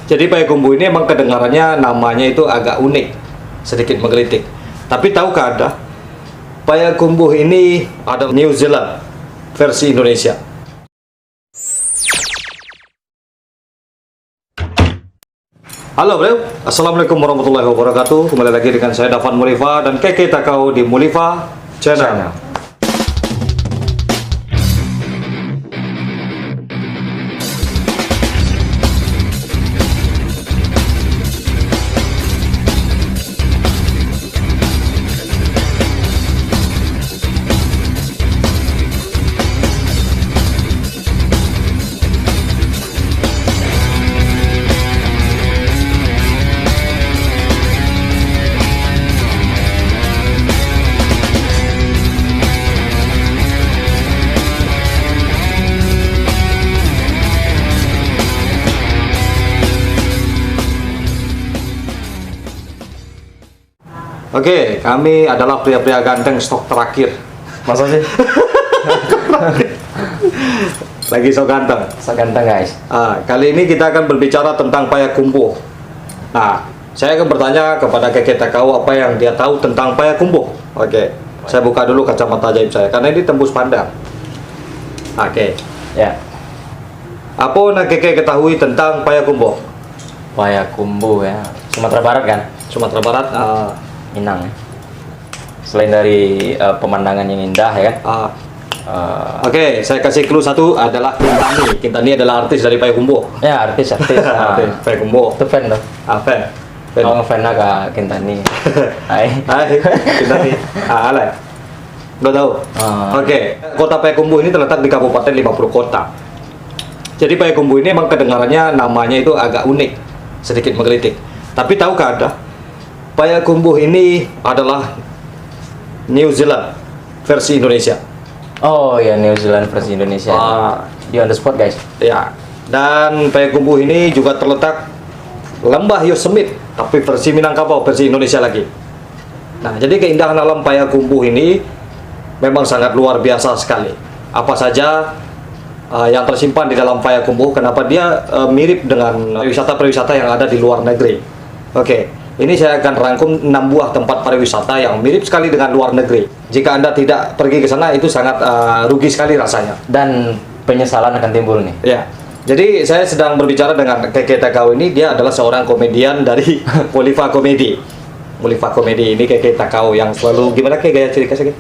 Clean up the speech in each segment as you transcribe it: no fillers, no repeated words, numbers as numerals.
Jadi Payakumbuh ini emang kedengarannya namanya itu agak unik, sedikit menggelitik. Tapi tahukah Anda, Payakumbuh ini ada New Zealand versi Indonesia. Halo bro, Assalamualaikum warahmatullahi wabarakatuh. Kembali lagi dengan saya Dafan Mulifa dan Keke Takau di Mulifa Channel. Oke, kami adalah pria-pria ganteng stok terakhir. Masa sih? Lagi sok ganteng. So ganteng guys. Kali ini kita akan berbicara tentang Payakumbuh. Nah, saya akan bertanya kepada Keke Takau apa yang dia tahu tentang Payakumbuh. Oke, saya buka dulu kacamata ajaib saya karena ini tembus pandang. Oke. Ya. Apa yang Keke ketahui tentang Payakumbuh? Payakumbuh ya. Sumatera Barat kan? Sumatera Barat. Minang. Selain dari pemandangan yang indah ya kan? Oke, saya kasih clue satu adalah Kintani. Kintani adalah artis dari Payakumbuh. Ya artis. Artis Payakumbuh. Itu fan tuh. Fan. Oh fan ke Kintani. Hai. Kintani. Alay. Nggak tahu. Oke, kota Payakumbuh ini terletak di Kabupaten 50 Kota. Jadi Payakumbuh ini emang kedengarannya namanya itu agak unik, sedikit menggelitik. Tapi tahukah Anda, Payakumbuh ini adalah New Zealand versi Indonesia. Oh ya, New Zealand versi Indonesia. Di on the spot guys. Ya. Dan Payakumbuh ini juga terletak Lembah Yosemite, tapi versi Minangkabau, versi Indonesia lagi. Nah, jadi keindahan alam Payakumbuh ini memang sangat luar biasa sekali. Apa saja yang tersimpan di dalam Payakumbuh, kenapa dia mirip dengan wisata-pariwisata yang ada di luar negeri. Oke, ini saya akan rangkum 6 buah tempat pariwisata yang mirip sekali dengan luar negeri. Jika Anda tidak pergi ke sana, itu sangat rugi sekali rasanya. Dan penyesalan akan timbul nih. Ya, jadi saya sedang berbicara dengan Keke Takau ini. Dia adalah seorang komedian dari Mulifa Komedi. Mulifa Komedi ini Keke Takau yang selalu gimana kayak gaya ciri khasnya?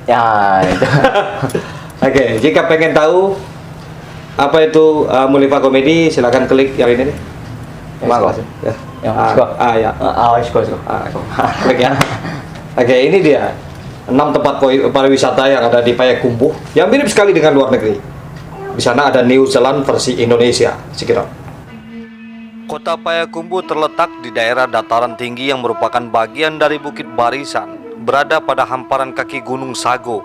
Ya itu. Oke, jika pengen tahu apa itu Mulifa Komedi, silakan klik yang ini deh. Mas, Ya. ya. Ya. Klik ya. Oke, ini dia 6 tempat pariwisata yang ada di Payakumbuh yang mirip sekali dengan luar negeri. Di sana ada New Zealand versi Indonesia. Sekitar. Kota Payakumbuh terletak di daerah dataran tinggi yang merupakan bagian dari Bukit Barisan, berada pada hamparan kaki Gunung Sago.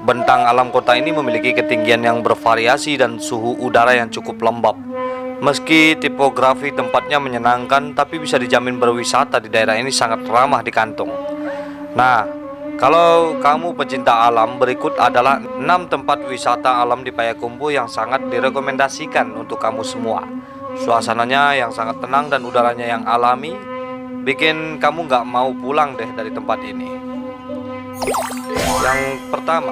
Bentang alam kota ini memiliki ketinggian yang bervariasi dan suhu udara yang cukup lembab. Meski tipografi tempatnya menyenangkan, tapi bisa dijamin berwisata di daerah ini sangat ramah di kantong. Nah, kalau kamu pecinta alam, berikut adalah 6 tempat wisata alam di Payakumbuh yang sangat direkomendasikan untuk kamu semua. Suasananya yang sangat tenang dan udaranya yang alami, bikin kamu nggak mau pulang deh dari tempat ini. Yang pertama,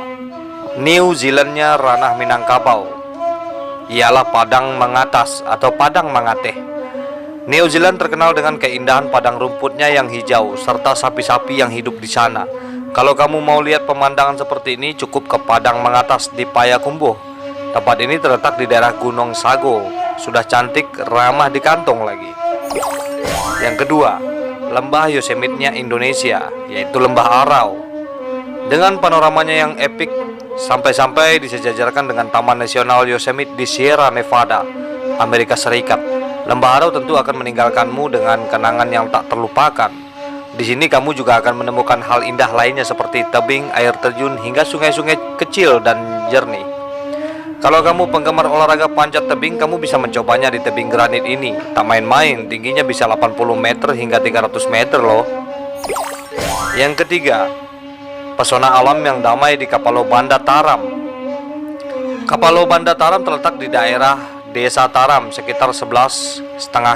New Zealandnya ranah Minangkabau, ialah Padang Mengatas atau Padang Mangateh. New Zealand terkenal dengan keindahan padang rumputnya yang hijau serta sapi-sapi yang hidup di sana. Kalau kamu mau lihat pemandangan seperti ini, cukup ke Padang Mengatas di Payakumbuh. Tempat ini terletak di daerah Gunung Sago. Sudah cantik, ramah di kantong lagi. Yang kedua, Lembah Yosemite-nya Indonesia, yaitu Lembah Arau. Dengan panoramanya yang epik, sampai-sampai disejajarkan dengan Taman Nasional Yosemite di Sierra Nevada, Amerika Serikat. Lembah Arau tentu akan meninggalkanmu dengan kenangan yang tak terlupakan. Di sini kamu juga akan menemukan hal indah lainnya seperti tebing, air terjun, hingga sungai-sungai kecil dan jernih. Kalau kamu penggemar olahraga panjat tebing, kamu bisa mencobanya di tebing granit ini. Tak main-main, tingginya bisa 80 meter hingga 300 meter loh. Yang ketiga, pesona alam yang damai di Kapalo Banda Taram. Kapalo Banda Taram terletak di daerah Desa Taram sekitar 11,5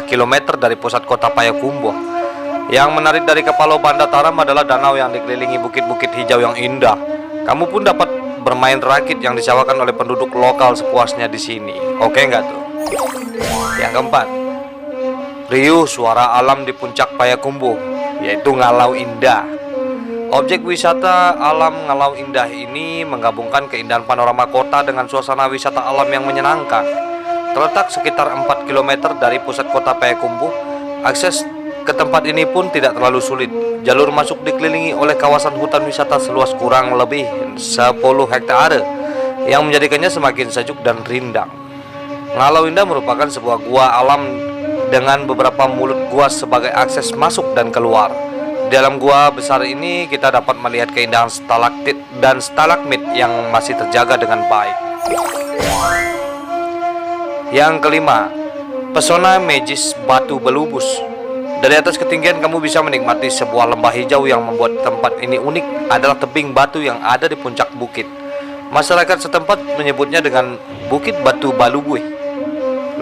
km dari pusat kota Payakumbuh. Yang menarik dari Kepala Banda Taram adalah danau yang dikelilingi bukit-bukit hijau yang indah. Kamu pun dapat bermain rakit yang disewakan oleh penduduk lokal sepuasnya di sini. Oke nggak tuh? Yang keempat, riuh suara alam di puncak Payakumbuh, yaitu Ngalau Indah. Objek wisata alam Ngalau Indah ini menggabungkan keindahan panorama kota dengan suasana wisata alam yang menyenangkan. Terletak sekitar 4 km dari pusat kota Payakumbuh, akses ke tempat ini pun tidak terlalu sulit. Jalur masuk dikelilingi oleh kawasan hutan wisata seluas kurang lebih 10 hektare yang menjadikannya semakin sejuk dan rindang. Ngalau Indah merupakan sebuah gua alam dengan beberapa mulut gua sebagai akses masuk dan keluar. Di dalam gua besar ini kita dapat melihat keindahan stalaktit dan stalagmit yang masih terjaga dengan baik. Yang kelima, pesona magis Batu Belubus. Dari atas ketinggian kamu bisa menikmati sebuah lembah hijau yang membuat tempat ini unik adalah tebing batu yang ada di puncak bukit. Masyarakat setempat menyebutnya dengan Bukit Batu Balubuih.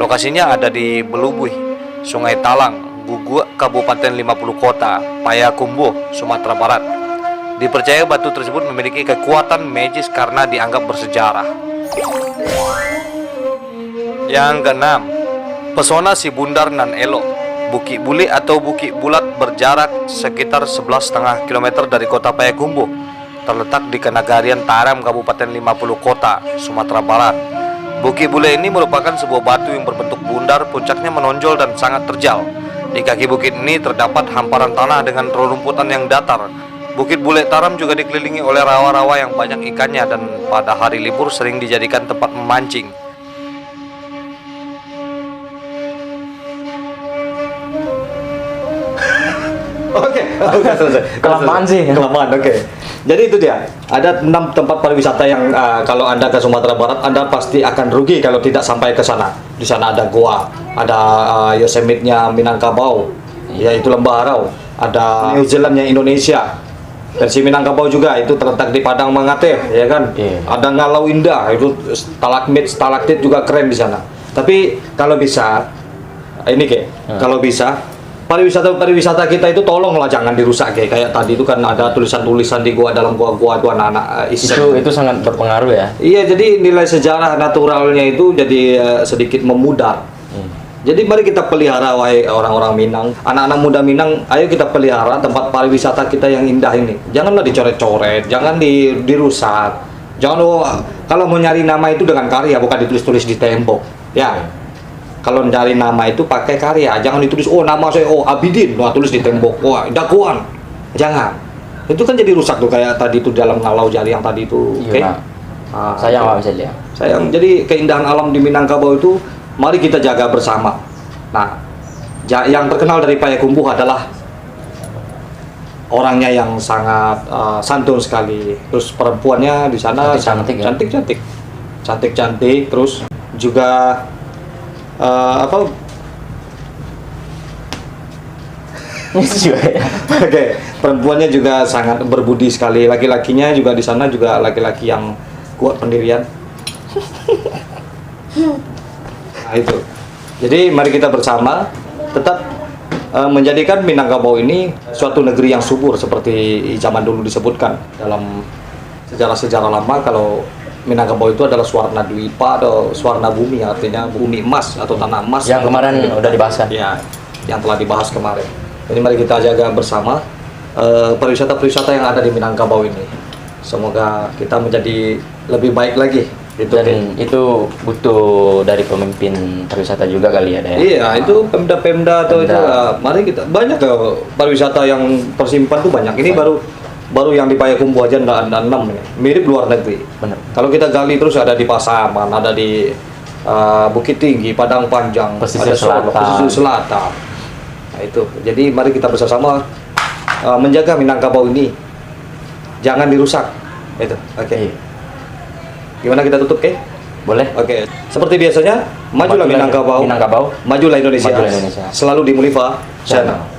Lokasinya ada di Belubuih, Sungai Talang, Guguk, Kabupaten 50 Kota, Payakumbuh, Sumatera Barat. Dipercaya batu tersebut memiliki kekuatan magis karena dianggap bersejarah. Yang keenam, pesona Si Bundar Nan Elo. Bukit Buli atau Bukit Bulat berjarak sekitar 11,5 km dari kota Payakumbuh. Terletak di Kenagarian Taram, Kabupaten 50 Kota, Sumatera Barat. Bukit Bule ini merupakan sebuah batu yang berbentuk bundar, puncaknya menonjol dan sangat terjal. Di kaki bukit ini terdapat hamparan tanah dengan rerumputan yang datar. Bukit Bule Taram juga dikelilingi oleh rawa-rawa yang banyak ikannya dan pada hari libur sering dijadikan tempat memancing. Oke, selesai. Kelamaan sih. Kelamaan, oke. Jadi itu dia. Ada 6 tempat pariwisata yang kalau Anda ke Sumatera Barat, Anda pasti akan rugi kalau tidak sampai ke sana. Di sana ada goa, ada Yosemite-nya Minangkabau, yaitu Lembah Harau, ada New Zealand-nya Indonesia. Versi Minangkabau juga itu terletak di Padang Mangate, ya kan? Iya. Ada Ngalau Indah, itu stalagmit, stalaktit juga keren di sana. Tapi kalau bisa, ini kalau bisa pariwisata kita itu tolonglah jangan dirusak kayak tadi itu kan ada tulisan-tulisan di dalam gua itu anak-anak iseng. Itu sangat berpengaruh ya. Iya, jadi nilai sejarah naturalnya itu jadi sedikit memudar. Jadi mari kita pelihara, wahai orang-orang Minang, anak-anak muda Minang, ayo kita pelihara tempat pariwisata kita yang indah ini. Janganlah dicoret-coret, jangan dirusak. Jangan kalau mau nyari nama itu dengan karya, bukan ditulis-tulis di tembok. Ya. Kalau mencari nama itu pakai karya, jangan ditulis nama saya Abidin, tulis di tembok, Dakwaan, jangan. Itu kan jadi rusak tuh kayak tadi itu dalam Ngalau Jari yang tadi itu. Iya. Sayang Pak bisa lihat. Sayang. Jadi keindahan alam di Minangkabau itu mari kita jaga bersama. Nah, yang terkenal dari Payakumbuh adalah orangnya yang sangat santun sekali. Terus perempuannya di sana cantik-cantik. Terus juga Oke, perempuannya juga sangat berbudi sekali. Laki-lakinya juga di sana juga laki-laki yang kuat pendirian. Nah itu. Jadi mari kita bersama tetap menjadikan Minangkabau ini suatu negeri yang subur seperti zaman dulu disebutkan dalam sejarah-sejarah lama. Kalau Minangkabau itu adalah Swarna Dwipa atau Swarna Bumi, artinya bumi emas atau tanah emas. Yang kemarin udah dibahas kan? Ya, yang telah dibahas kemarin. Jadi mari kita jaga bersama pariwisata-pariwisata yang ada di Minangkabau ini. Semoga kita menjadi lebih baik lagi. Dan itu butuh dari pemimpin pariwisata juga kali ya, Daya? Iya, itu Pemda atau itu. Mari kita banyak pariwisata yang tersimpan tuh banyak. Ini baru yang di Payakumbuh aja ada 6 ya. Mirip luar negeri. Benar. Kalau kita gali terus ada di Pasaman, ada di Bukit Tinggi, Padang Panjang, Pesisir ada Pesisir Selatan. Nah itu. Jadi mari kita bersama menjaga Minangkabau ini. Jangan dirusak. Itu. Oke. Gimana kita tutup, Boleh. Oke. Seperti biasanya, majulah Minangkabau. Minangkabau. Majulah Indonesia. Majulah Indonesia. Selalu di Mulifa Channel.